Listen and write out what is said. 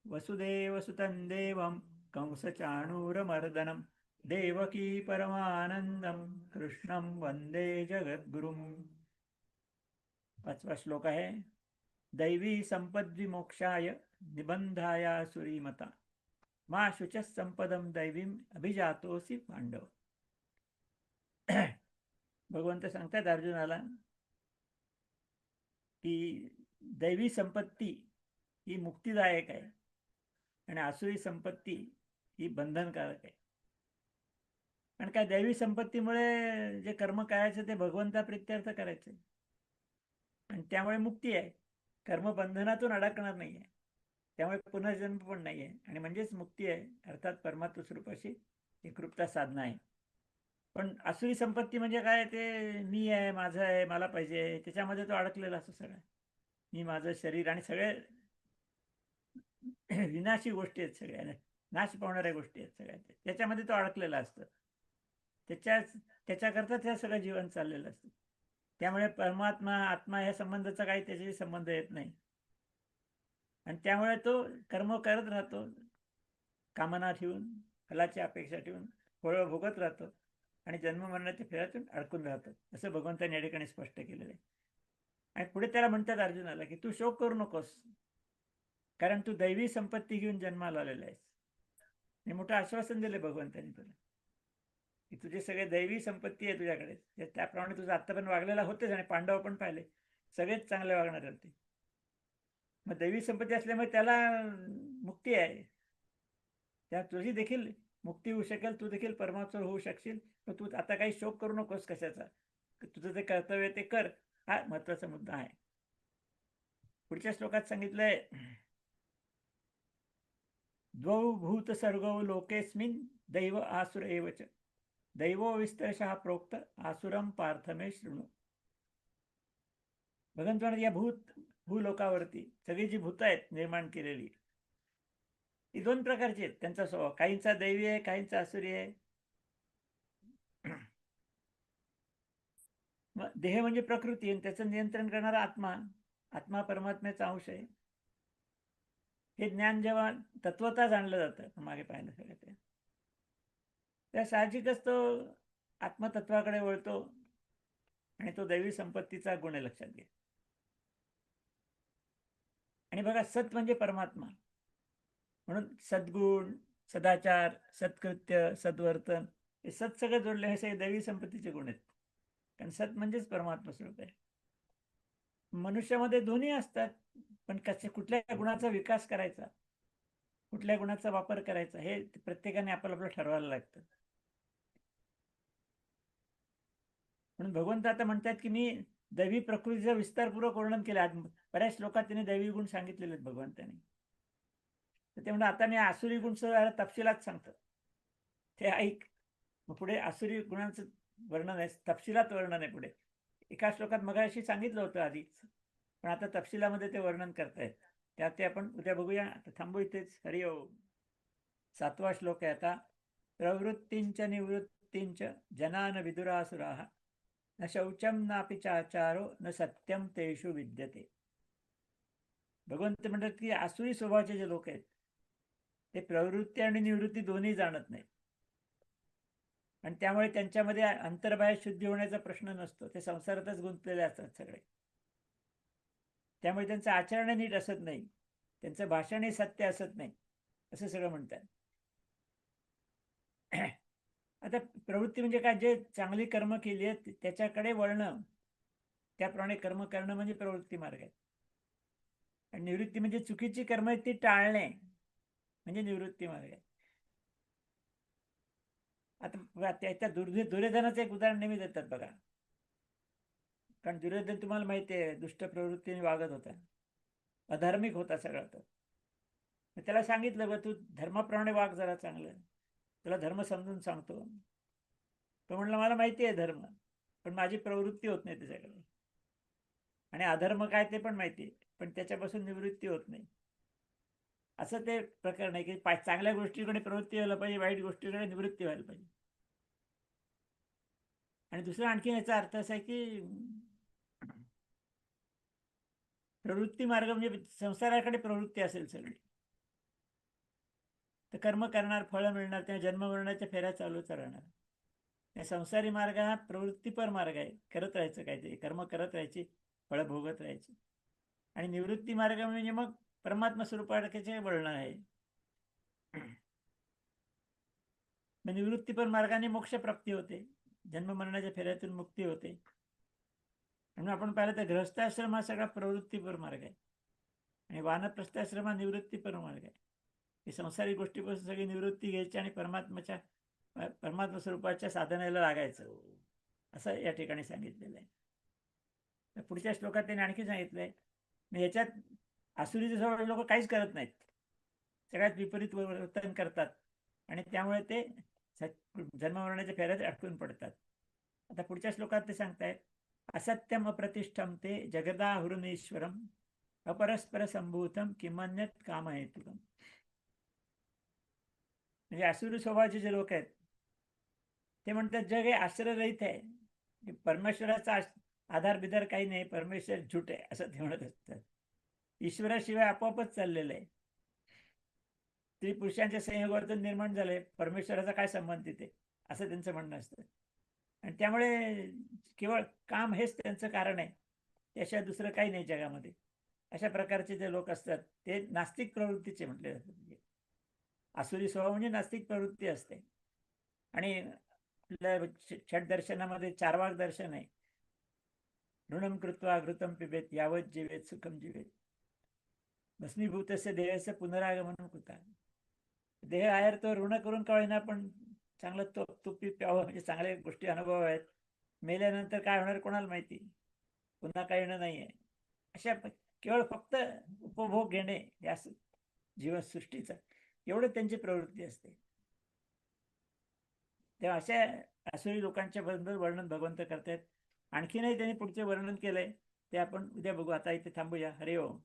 वसुदेवसुतं देवं कंसचाणूरमर्दनं देवकी परमानंदं कृष्णं वंदे जगद्गुरुम. पाचवा श्लोक आहे. दैवी संपद्विमोक्षाय निबंधाया सुरीमता मा शुच संपदम दैवीम अभिजातोसी पांडव. भगवंत सांगतात अर्जुनाला की दैवी संपत्ती ही मुक्तिदायक आहे आणि आसुरी संपत्ती ही बंधनकारक आहे. कारण काय, दैवी संपत्तीमुळे जे कर्म करायचं ते भगवंता प्रित्यर्थ करायचं आणि त्यामुळे मुक्ती आहे. कर्म बंधनातून अडकणार नाही आहे, त्यामुळे पुनर्जन्म पण नाही आहे आणि म्हणजेच मुक्ती आहे, अर्थात परमात्म स्वरूपाशी एकरूपता साधना आहे. पण आसुरी संपत्ती म्हणजे काय, ते मी आहे, माझं आहे, मला पाहिजे, त्याच्यामध्ये तो अडकलेला असतो सगळं. मी, माझं शरीर आणि सगळे विनाशी गोष्टी आहेत, सगळ्या नाश पावणाऱ्या गोष्टी आहेत सगळ्या, त्याच्यामध्ये तो अडकलेला असतो. त्याच्याकरता त्या सगळं जीवन चाललेलं असतं. त्यामुळे परमात्मा आत्मा ह्या संबंधाचा काही त्याच्याशी संबंध येत नाही आणि त्यामुळे तो कर्म करत राहतो, कामना ठेवून, फलाची अपेक्षा ठेवून फळ भोगत राहतो आणि जन्ममरणाच्या फेऱ्यातून अडकून राहतो, असं भगवंतांनी या ठिकाणी स्पष्ट केलेलं आहे. आणि पुढे त्याला म्हणतात अर्जुनाला की तू शोक करू नकोस, कारण तू दैवी संपत्ती घेऊन जन्माला आलेला आहेस. हे मोठं आश्वासन दिले भगवंतांनी तुला की तुझे सगळे दैवी संपत्ती आहे तुझ्याकडे, त्याप्रमाणे तुझं आत्तापर्यंत वागलेला होतेच आणि पांडव पण पाहिले सगळेच चांगले वागणारे होते. मग दैवी संपत्ती असल्यामुळे त्याला मुक्ती आहे, त्या तुझी देखील मुक्ती होऊ शकेल, तू देखील परमात्मा होऊ शकशील. तर तू आता काही शोक करू नकोस कशाचा, तुझं जे कर्तव्य ते कर, हा महत्वाचा मुद्दा आहे. पुढच्या श्लोकात सांगितलंय, द्वौ भूत सर्गो लोकेस्मिन दैव आसुर एवच दैवो विस्तरशः प्रोक्त आसुरम पार्थमे शृणु. भगवंत या भूलोकावरती सगळी जी भूत आहेत निर्माण केलेली, ही दोन प्रकारची आहेत. त्यांचा स्वभाव काहींचा दैवी आहे, काहींचा आसुरी आहे. मग देह म्हणजे प्रकृती आणि त्याचं नियंत्रण करणारा आत्मा, आत्मा परमात्म्याचा अंश आहे. हे ज्ञान जेव्हा तत्वता जाणलं जातं मागे पाहिलं सगळं ते, त्या साहजिकच तो आत्मतत्वाकडे वळतो आणि तो दैवी संपत्तीचा गुण आहे, लक्षात घे. आणि बघा, सत म्हणजे परमात्मा, म्हणून सद्गुण, सदाचार, सत्कृत्य, सद्वर्तन, हे सत सगळं जोडले, हे सगळे दैवी संपत्तीचे गुण आहेत. कारण सत म्हणजेच परमात्मा स्वरूप आहे. मनुष्यामध्ये दोन्ही असतात, पण कुठल्या गुणाचा विकास करायचा, कुठल्या गुणाचा वापर करायचा, हे प्रत्येकाने आपलं ठरवायला लागतं. म्हणून भगवंत आता म्हणतात की मी दैवी प्रकृतीचं विस्तारपूर्वक वर्णन केलं. बऱ्याच श्लोकात त्यांनी दैवी गुण सांगितलेले आहेत भगवंतांनी. तर ते म्हणजे आता मी आसुरी गुण तपशिलात सांगतो, ते ऐक. मग पुढे आसुरी गुणांचं वर्णन आहे, तपशिलात वर्णन आहे पुढे. एका श्लोकात मगाशी सांगितलं होतं आधीच, पण आता तपशिलामध्ये ते वर्णन करतायत. त्यात ते आपण उद्या बघूया. आता थांबू इथेच. हरिओम. 7वा श्लोक आहे आता. प्रवृत्तींच निवृत्तींच जनान विदुरासुराः न शौचम नापि चाचारो न सत्यम तेषु विद्यते. भगवंत म्हणतात की आसुरी स्वभावाचे जे लोक आहेत ते प्रवृत्ती आणि निवृत्ती दोन्ही जाणत नाहीत आणि त्यामुळे त्यांच्यामध्ये अंतर्बाह्य शुद्धी होण्याचा प्रश्न नसतो. ते संसारातच गुंतलेले असतात सगळे, त्यामुळे त्यांचं आचरण नीट असत नाही, त्यांचं भाषणही सत्य असत नाही, असं सगळं म्हणतात. आता प्रवृत्ती म्हणजे काय, जे चांगली कर्म केली आहेत त्याच्याकडे वळणं, त्याप्रमाणे कर्म करणं म्हणजे प्रवृत्ती मार्ग आहे. आणि निवृत्ती म्हणजे चुकीची कर्म आहेत ती टाळणे म्हणजे निवृत्ती मार्ग आहे. आता त्याच्या दुर्योधनाचं एक उदाहरण नेहमी देतात बघा. कारण दुर्योधन तुम्हाला माहिती आहे दुष्ट प्रवृत्तीने वागत होता, अधार्मिक होता सगळा. तर त्याला सांगितलं बा तू धर्माप्रमाणे वाग जरा चांगलं, तुला धर्म समजून सांगतो. तो म्हणला मला माहिती आहे धर्म, पण माझी प्रवृत्ती होत नाही त्याच्याकडे, आणि अधर्म काय ते पण माहिती आहे, पण त्याच्यापासून निवृत्ती होत नाही. असं ते प्रकरण आहे की चांगल्या गोष्टीकडे प्रवृत्ती व्हायला पाहिजे, वाईट गोष्टीकडे निवृत्ती व्हायला पाहिजे. आणि दुसरा आणखीन याचा अर्थ असा आहे की प्रवृत्ती मार्ग म्हणजे संसाराकडे प्रवृत्ती असेल सगळी, तर कर्म करणार, फळ मिळणार, तेव्हा जन्ममरणाच्या फेऱ्या चालूच राहणार. या संसारी मार्ग हा प्रवृत्तीपर मार्ग आहे. करत राहायचं काहीतरी, कर्म करत राहायची, फळं भोगत राहायची. आणि निवृत्ती मार्ग म्हणजे मग परमात्मा स्वरूपाचे वळण आहे. निवृत्तीपर मार्गाने मोक्षप्राप्ती होते, जन्ममरणाच्या फेऱ्यातून मुक्ती होते. म्हणून आपण पाहिलं तर गृहस्थाश्रम हा सगळा प्रवृत्तीपर मार्ग आहे आणि वानप्रस्थाश्रम हा निवृत्तीपर मार्ग आहे. ही संसारिक गोष्टीपासून सगळी निवृत्ती घ्यायची आणि परमात्मा स्वरूपाच्या साधनेला लागायचं, असं या ठिकाणी सांगितलेलं आहे. पुढच्या श्लोकात त्यांनी आणखी सांगितलंय, याच्यात आसुरीचे स्वभाव लोक काहीच करत नाहीत, सगळ्यात विपरीत वर्तन करतात आणि त्यामुळे ते जन्ममरणाच्या फेऱ्यात अडकून पडतात. आता पुढच्या श्लोकात ते सांगतायत, असत्यम अप्रतिष्ठम ते जगदाहुरुनीश्वरम अपरस्पर संभूतम किमन्यत कामहेतुकम. म्हणजे आसुरी स्वभावाचे जे लोक आहेत ते म्हणतात जग हे आश्रयरहित आहे, परमेश्वराचा आधार बिधार काही नाही, परमेश्वर झूट आहे असं ते म्हणत असतात. ईश्वराशिवाय आपोआपच चाललेलं आहे. स्त्री पुरुषांच्या संयोगातून निर्माण झालंय, परमेश्वराचा काय संबंध तिथे, असं त्यांचं म्हणणं असतं. आणि त्यामुळे केवळ काम हेच त्यांचं कारण आहे, त्याशिवाय दुसरं काही नाही जगामध्ये. अशा प्रकारचे जे लोक असतात ते नास्तिक प्रवृत्तीचे म्हटले जातात. म्हणजे आसुरी स्वभाव म्हणजे नास्तिक प्रवृत्ती असते. आणि आपल्या षट दर्शनामध्ये चारवाक दर्शन आहे, ऋणम कृत्वा घृतम पिबेत यावत जीवेत सुखम जीवेत भस्मीभूतस्य देहस्य पुनरागमन कृता. देह आहेर तो ऋण करून का होईना पण चांगलं तुपी प्यावं, म्हणजे चांगल्या गोष्टी अनुभव आहेत. मेल्यानंतर काय होणार कोणाला माहिती, पुन्हा काही येणं नाहीये. अशा केवळ फक्त उपभोग घेणे या जीवसृष्टीचा, एवढं त्यांची प्रवृत्ती असते. तेव्हा अशा आसुरी लोकांच्या बद्दल वर्णन भगवंत करतात. आणखीनही त्यांनी पुढचे वर्णन केलंय, ते आपण उद्या बघू. आता इथे थांबूया. हरि ओम.